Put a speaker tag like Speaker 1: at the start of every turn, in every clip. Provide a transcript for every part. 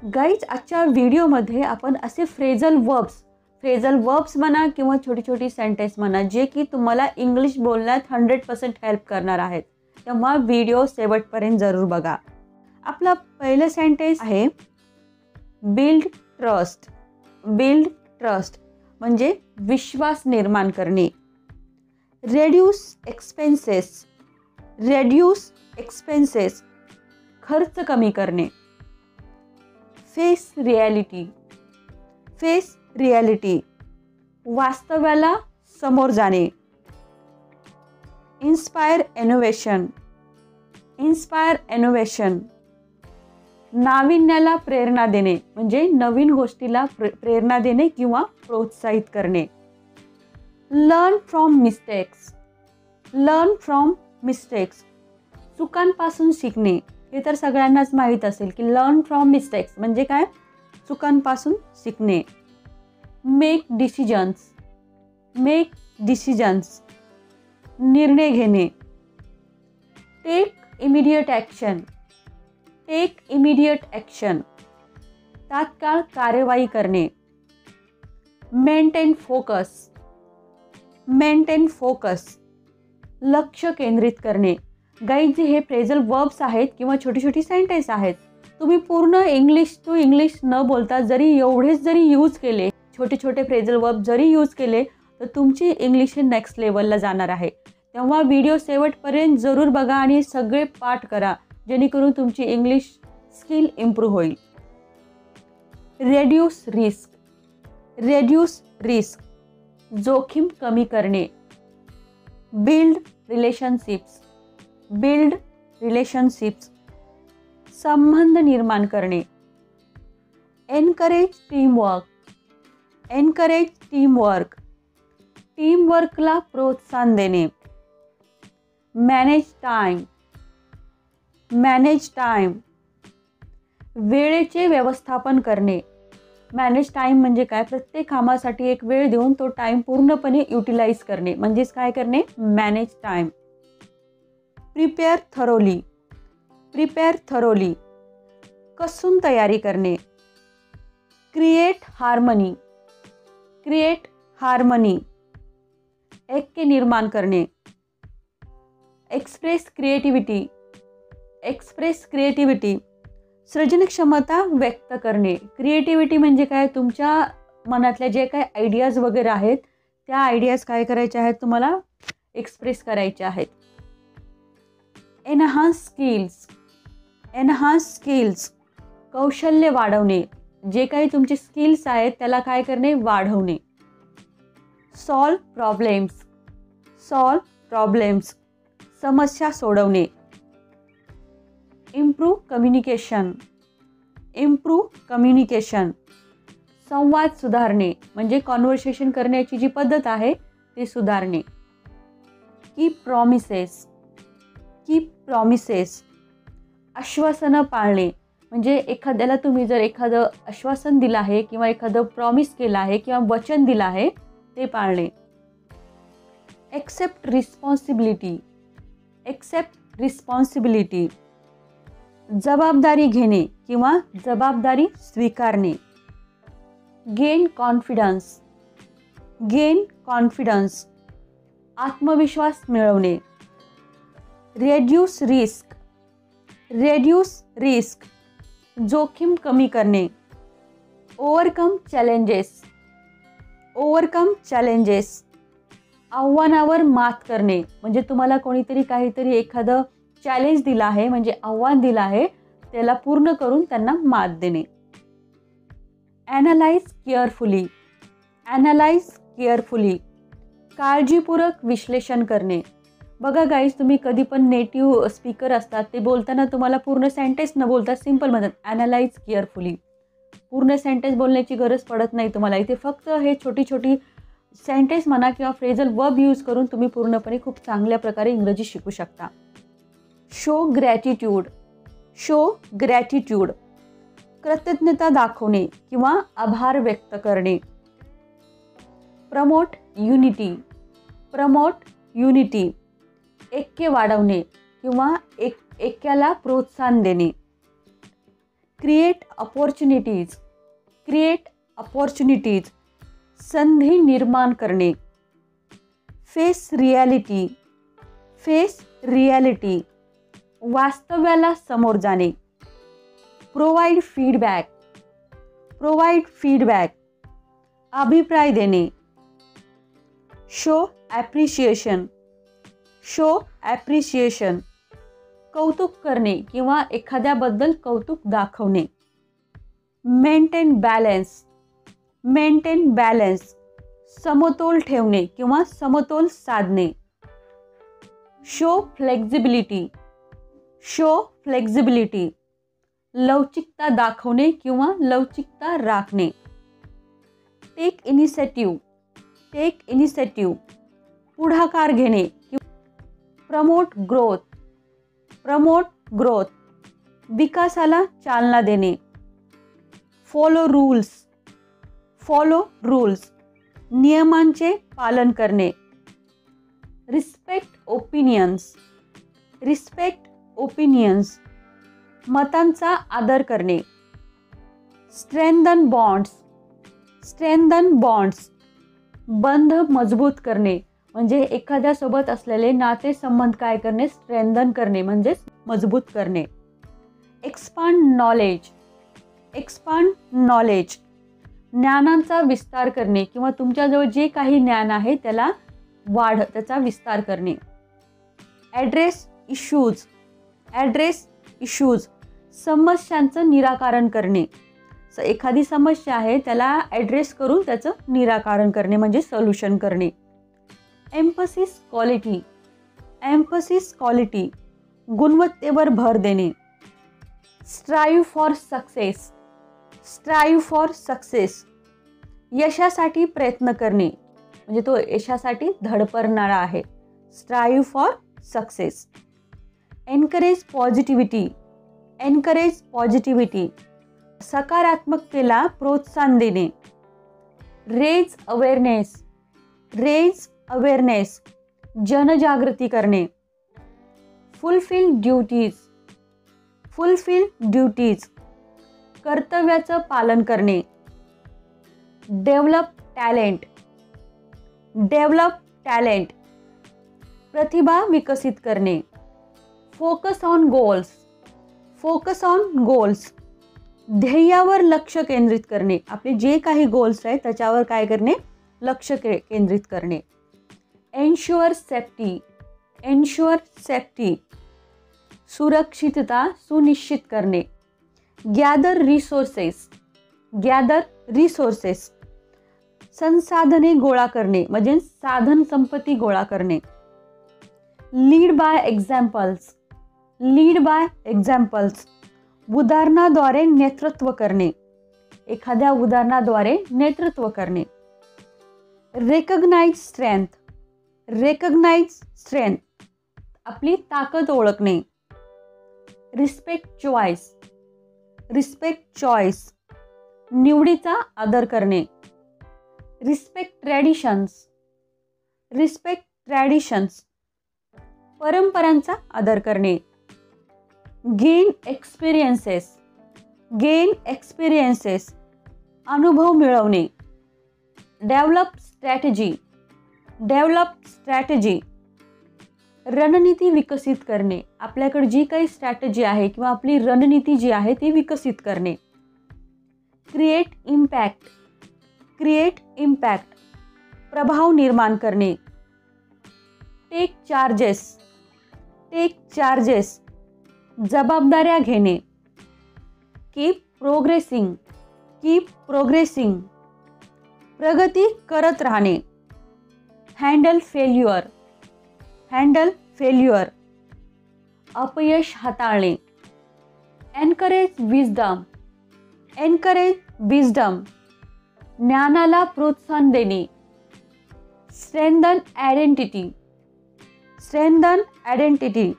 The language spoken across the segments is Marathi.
Speaker 1: गाईज, आजच्या व्हिडिओमध्ये आपण असे फ्रेझल वर्ब्स म्हणा किंवा छोटी छोटी सेंटेन्स म्हणा जे की तुम्हाला इंग्लिश बोलण्यात 100% हेल्प करणार आहेत. तेव्हा व्हिडिओ शेवटपर्यंत जरूर बघा. आपला पहिलं सेंटेन्स आहे बिल्ड ट्रस्ट. बिल्ड ट्रस्ट म्हणजे विश्वास निर्माण करणे. Reduce expenses. रेड्यूस एक्सपेन्सेस खर्च कमी करणे. Face reality. फेस रियालिटी वास्तव्याला समोर जाणे. Inspire innovation. इन्स्पायर इनोव्हेशन नाविन्याला प्रेरणा देणे म्हणजे नवीन गोष्टीला प्रेरणा देणे किंवा प्रोत्साहित करणे. Learn from mistakes. Learn from mistakes चुकांपासून शिकणे. हे तर सगळ्यांनाच माहीत असेल की लर्न फ्रॉम मिस्टेक्स म्हणजे काय, चुकांपासून शिकणे. Make decisions. मेक डिसिजन्स निर्णय घेणे. Take immediate action. Take immediate action तात्काळ कार्यवाही करणे. Maintain focus. मेंटेन फोकस लक्ष केंद्रित करणे. गाईज, हे फ्रेझल वर्ब्स आहेत किंवा छोटी छोटी सेंटेन्स आहेत. तुम्ही पूर्ण इंग्लिश टू इंग्लिश न बोलता जरी एवढेच जरी यूज केले, छोटे छोटे फ्रेझल वर्ब जरी यूज केले, तर तुमची इंग्लिश नेक्स्ट लेवलला जाणार आहे. तेव्हा व्हिडिओ शेवटपर्यंत जरूर बघा आणि सगळे पाठ करा जेणेकरून तुमची इंग्लिश स्किल इम्प्रूव्ह होईल. Reduce risk. रेड्यूस रिस्क जोखीम कमी करणे. Build relationships. बिल्ड रिलेशनशिप्स संबंध निर्माण करणे. Encourage teamwork. एनकरेज टीमवर्क टीमवर्कला प्रोत्साहन देणे. Manage time. मॅनेज टाइम वेळेचे व्यवस्थापन करणे. मॅनेज टाइम म्हणजे काय, प्रत्येक कामासाठी एक वेळ देऊन तो टाइम पूर्णपणे युटिलाइज करणे म्हणजेच काय करणे, manage time. Prepare thoroughly. Prepare thoroughly कसून तयारी करणे. Create harmony. क्रिएट हार्मनी ऐक्य निर्माण करणे. Express creativity. एक्सप्रेस क्रिएटिव्हिटी सृजन क्षमता व्यक्त करणे. क्रिएटिव्हिटी म्हणजे काय, तुमच्या मनातल्या जे काही आयडियाज वगैरे आहेत त्या आयडियाज काय करायच्या आहेत, तुम्हाला एक्सप्रेस करायच्या आहेत. Enhance skills. एनहान्स स्किल्स कौशल्य वाढवणे. जे काही तुमचे स्किल्स आहेत त्याला काय करणे, वाढवणे. Solve problems. सॉल्व प्रॉब्लेम्स समस्या सोडवणे. Improve communication. इम्प्रूव्ह कम्युनिकेशन संवाद सुधारणे म्हणजे कॉन्व्हर्सेशन करण्याची जी पद्धत आहे ती सुधारणे. Keep promises. कीप प्रॉमिसेस आश्वासनं पाळणे म्हणजे एखाद्याला तुम्ही जर एखादं आश्वासन दिलं आहे किंवा एखादं प्रॉमिस केलं आहे किंवा वचन दिलं आहे ते पाळणे. Accept responsibility. एक्सेप्ट रिस्पॉन्सिबिलिटी जबाबदारी घेणे किंवा जबाबदारी स्वीकारणे. Gain confidence. गेन कॉन्फिडन्स आत्मविश्वास मिळवणे. Reduce risk. रेड्यूस रिस्क जोखीम कमी करणे. Overcome challenges. ओव्हरकम चॅलेंजेस आव्हानावर मात करणे म्हणजे तुम्हाला कोणीतरी काहीतरी एखादं चॅलेंज दिलं आहे म्हणजे आव्हान दिलं आहे त्याला पूर्ण करून त्यांना मात देणे. Analyse carefully. ॲनालाइज केअरफुली काळजीपूर्वक विश्लेषण करणे. बघा गाईज, तुम्ही कधी पण नेटिव्ह स्पीकर असतात ते बोलताना तुम्हाला पूर्ण सेंटेन्स न बोलता सिंपल म्हणतात ॲनालाइज केअरफुली. पूर्ण सेंटेन्स बोलण्याची गरज पडत नाही तुम्हाला. इथे फक्त हे छोटी छोटी सेंटेन्स म्हणा किंवा फ्रेझल वर्ब यूज करून तुम्ही पूर्णपणे खूप चांगल्या प्रकारे इंग्रजी शिकू शकता. Show gratitude. शो ग्रॅटिट्यूड कृतज्ञता दाखवणे किंवा आभार व्यक्त करणे. Promote unity. प्रमोट युनिटी ऐक्य वाढवणे किंवा ऐक्याला प्रोत्साहन देणे. क्रिएट अपॉर्च्युनिटीज, क्रिएट अपॉर्च्युनिटीज, संधी निर्माण करणे. फेस रियालिटी, फेस रियालिटी, वास्तव्याला समोर जाणे. प्रोव्हाइड फीडबॅक, प्रोव्हाइड फीडबॅक, अभिप्राय देणे. शो ॲप्रिशिएशन, शो ॲप्रिशिएशन, कौतुक करणे किंवा एखाद्याबद्दल कौतुक दाखवणे. मेंटेन बॅलन्स, मेंटेन बॅलन्स, समतोल ठेवणे किंवा समतोल साधणे. शो फ्लेक्झिबिलिटी, शो फ्लेक्झिबिलिटी, लवचिकता दाखवणे किंवा लवचिकता राखणे. टेक इनिशिएटिव्ह, टेक इनिशिएटिव्ह, पुढाकार घेणे. प्रमोट ग्रोथ, प्रमोट ग्रोथ, विकासाला चालना देणे. फॉलो रूल्स, फॉलो रूल्स, नियमांचे पालन करणे. रिस्पेक्ट ओपिनियन्स, रिस्पेक्ट ओपिनियन्स, मतांचा आदर करणे. स्ट्रेंथन बॉन्ड्स, स्ट्रेंथन बॉन्ड्स, बंध मजबूत करणे म्हणजे एखाद्यासोबत असलेले नातेसंबंध काय करणे, स्ट्रेंथन करणे म्हणजे मजबूत करणे. एक्सपांड नॉलेज, एक्सपांड नॉलेज, ज्ञानांचा विस्तार करणे किंवा तुमच्याजवळ जे काही ज्ञान आहे त्याला त्याचा विस्तार करणे. ॲड्रेस इश्यूज, ॲड्रेस इश्यूज, समस्यांचं निराकरण करणे. एखादी समस्या आहे त्याला ॲड्रेस करून त्याचं निराकरण करणे म्हणजे सोल्युशन करणे. एम्फसिस क्वालिटी, एम्फसिस क्वालिटी, गुणवत्तेवर भर देणे. Strive for success, strive for success, यशासाठी प्रयत्न करणे म्हणजे तो यशासाठी धडपडणारा आहे. Strive for success. Encourage positivity, encourage positivity, सकारात्मकतेला प्रोत्साहन देणे. रेज अवेअरनेस, रेज अवेअरनेस, जनजागृती करणे. फुलफिल ड्युटीज, फुलफिल ड्युटीज, कर्तव्याचं पालन करणे. डेव्हलप टॅलेंट, डेव्हलप टॅलेंट, प्रतिभा विकसित करणे. Focus on goals, focus on goals, ध्येयावर लक्ष केंद्रित करणे. आपले जे काही गोल्स आहेत त्याच्यावर काय करणे, लक्ष केंद्रित करणे. एन्श्युअर सेफ्टी, एन्श्युअर सेफ्टी, सुरक्षितता सुनिश्चित करणे. गॅदर रिसोर्सेस, गॅदर रिसोर्सेस, संसाधने गोळा करणे म्हणजे साधन संपत्ती गोळा करणे. Lead by examples, lead by examples, उदाहरणाद्वारे नेतृत्व करणे. एखाद्या उदाहरणाद्वारे नेतृत्व करणे. रेकग्नाइज स्ट्रेंथ, रेकग्नाइज स्ट्रेंथ, आपली ताकद ओळखणे. रिस्पेक्ट चॉईस, रिस्पेक्ट चॉईस, निवडीचा आदर करणे. रिस्पेक्ट ट्रॅडिशन्स, रिस्पेक्ट ट्रॅडिशन्स, परंपरांचा आदर करणे. गेन एक्सपिरियन्सेस, गेन एक्सपिरियन्सेस, अनुभव मिळवणे. डेव्हलप स्ट्रॅटेजी, डेव्हलप स्ट्रॅटेजी, रणनीती विकसित करणे. आपल्याकडे जी काही स्ट्रॅटेजी आहे किंवा आपली रणनीती जी आहे ती विकसित करणे. क्रिएट इम्पॅक्ट, क्रिएट इम्पॅक्ट, प्रभाव निर्माण करणे. टेक चार्जेस, टेक चार्जेस, जबाबदाऱ्या घेणे. कीप प्रोग्रेसिंग, कीप प्रोग्रेसिंग, प्रगती करत राहणे. हँडल फेल्युअर, हँडल फेल्युअर, अपयश हाताळणे. एनकरेज विजडम, एनकरेज विजडम, ज्ञानाला प्रोत्साहन देणे. स्ट्रेंथन आयडेंटिटी, स्ट्रेंथन आयडेंटिटी,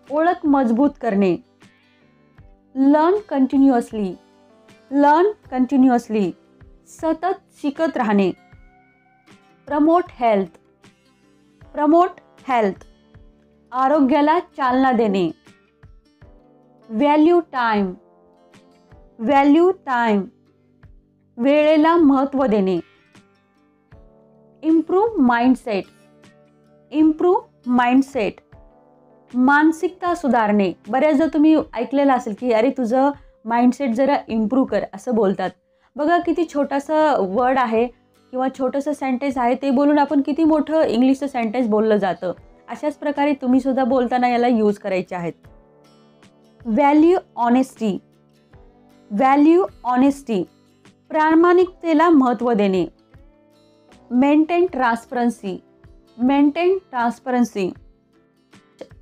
Speaker 1: ओळख मजबूत करणे. लर्न कंटिन्युअसली, लर्न कंटिन्युअसली, सतत शिकत राहणे. प्रमोट हेल्थ, प्रमोट हेल्थ, आरोग्याला चालना देणे. व्हॅल्यू टाइम, व्हॅल्यू टाइम, वेळेला महत्त्व देणे. इम्प्रूव्ह माइंडसेट, इम्प्रूव्ह माइंडसेट, मानसिकता सुधारणे. बऱ्याचदा तुम्ही ऐकलेलं असेल की अरे तुझं माइंडसेट जरा इम्प्रूव्ह कर असं बोलतात. बघा किती छोटंसं वर्ड आहे किंवा छोटंसं सेंटेन्स आहे, ते बोलून आपण किती मोठं इंग्लिशचं सेंटेन्स बोललं जातं. अशाच प्रकारे तुम्ही सुद्धा बोलताना याला यूज करायचे आहेत. व्हॅल्यू ऑनेस्टी, व्हॅल्यू ऑनेस्टी, प्रामाणिकतेला महत्त्व देणे. मेंटेन ट्रान्सपरन्सी, मेंटेन ट्रान्सपरन्सी,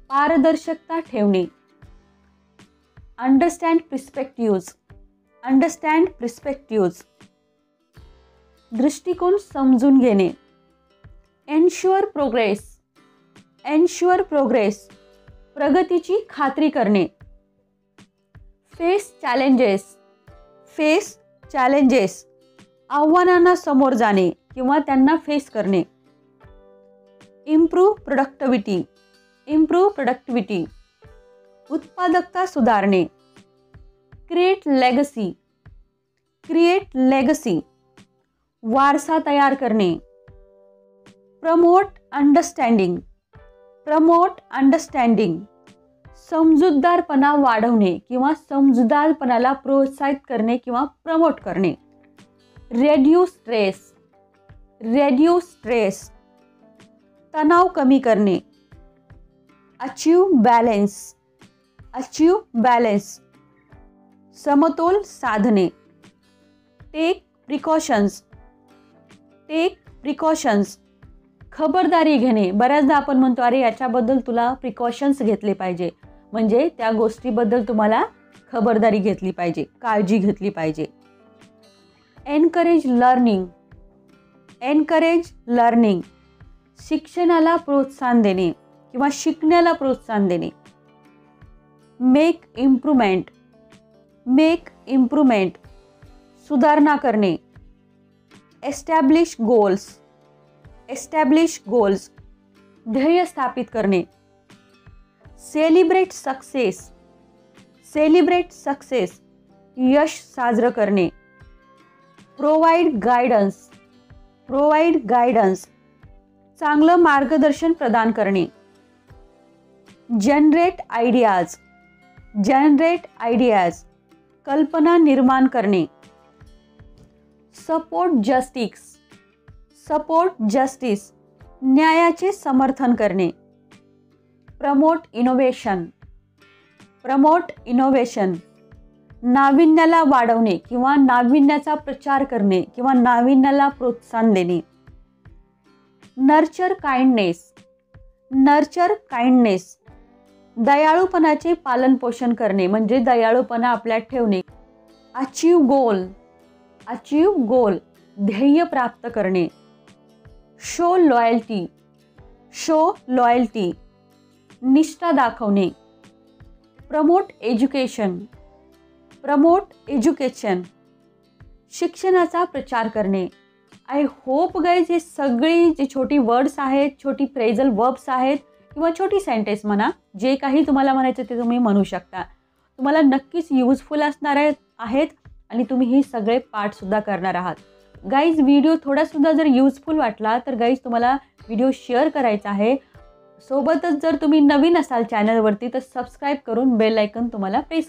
Speaker 1: पारदर्शकता ठेवणे. अंडरस्टँड प्रिस्पेक्टिव्ज, अंडरस्टँड प्रिस्पेक्टिव्ज, दृष्टिकोन समजून घेणे. एन्श्युअर प्रोग्रेस, एन्श्युअर प्रोग्रेस, प्रगतीची खात्री करणे. फेस चॅलेंजेस, फेस चॅलेंजेस, आव्हानांना समोर जाणे किंवा त्यांना फेस करणे. इम्प्रूव्ह प्रोडक्टिव्हिटी, इम्प्रूव्ह प्रोडक्टिव्हिटी, उत्पादकता सुधारणे. क्रिएट लेगसी, क्रिएट लेगसी, वारसा तयार करणे. प्रमोट अंडरस्टँडिंग, प्रमोट अंडरस्टँडिंग, समजूतदारपणा वाढवणे किंवा समजूतदारपणाला प्रोत्साहित करणे किंवा प्रमोट करणे. रेड्यूस स्ट्रेस, रेड्यूस स्ट्रेस, तणाव कमी करणे. अचीव बॅलेन्स, अचीव बॅलेन्स, समतोल साधणे. टेक प्रिकॉशन्स, टेक प्रिकॉशन्स, खबरदारी घेणे. बऱ्याचदा आपण म्हणतो अरे याच्याबद्दल तुला प्रिकॉशन्स घेतले पाहिजे, म्हणजे त्या गोष्टीबद्दल तुम्हाला खबरदारी घेतली पाहिजे, काळजी घेतली पाहिजे. एनकरेज लर्निंग, एनकरेज लर्निंग, शिक्षणाला प्रोत्साहन देणे किंवा शिकण्याला प्रोत्साहन देणे. मेक इम्प्रूव्हमेंट, मेक इम्प्रूव्हमेंट, सुधारणा करणे. एस्टॅब्लिश गोल्स, एस्टॅब्लिश गोल्स, ध्येय स्थापित करणे. सेलिब्रेट सक्सेस, सेलिब्रेट सक्सेस, यश साजरं करणे. प्रोव्हाइड गायडन्स, प्रोव्हाइड गायडन्स, चांगलं मार्गदर्शन प्रदान करणे. जनरेट आयडियाज, जनरेट आयडियाज, कल्पना निर्माण करणे. सपोर्ट जस्टिस, सपोर्ट जस्टिस, न्यायाचे समर्थन करणे. प्रमोट इनोव्हेशन, प्रमोट इनोव्हेशन, नाविन्याला वाढवणे किंवा नाविन्याचा प्रचार करणे किंवा नाविन्याला प्रोत्साहन देणे. नर्चर काइंडनेस, नर्चर काइंडनेस, दयाळूपणाचे पालनपोषण करणे म्हणजे दयाळूपणा आपल्यात ठेवणे. अचीव गोल, अचीव गोल, ध्येय प्राप्त करणे. शो लॉयल्टी, शो लॉयल्टी, निष्ठा दाखवणे. प्रमोट एज्युकेशन, प्रमोट एज्युकेशन, शिक्षणाचा प्रचार करणे. आय होप गाईज हे सगळी जी छोटी वर्ड्स आहेत, छोटी फ्रेझल वर्ब्स आहेत किंवा छोटी सेंटेन्स म्हणा, जे काही तुम्हाला म्हणायचं ते तुम्ही म्हणू शकता. तुम्हाला नक्कीच युजफुल असणार आहेत आणि तुम्ही ही सगळे पार्टसुद्धा करणार आहात. गाईज व्हिडिओ थोडासुद्धा जर युजफुल वाटला तर गाईज तुम्हाला व्हिडिओ शेअर करायचा आहे. सोबतच जर तुम्ही नवीन असाल चॅनलवरती तर सबस्क्राईब करून बेल आयकन तुम्हाला प्रेस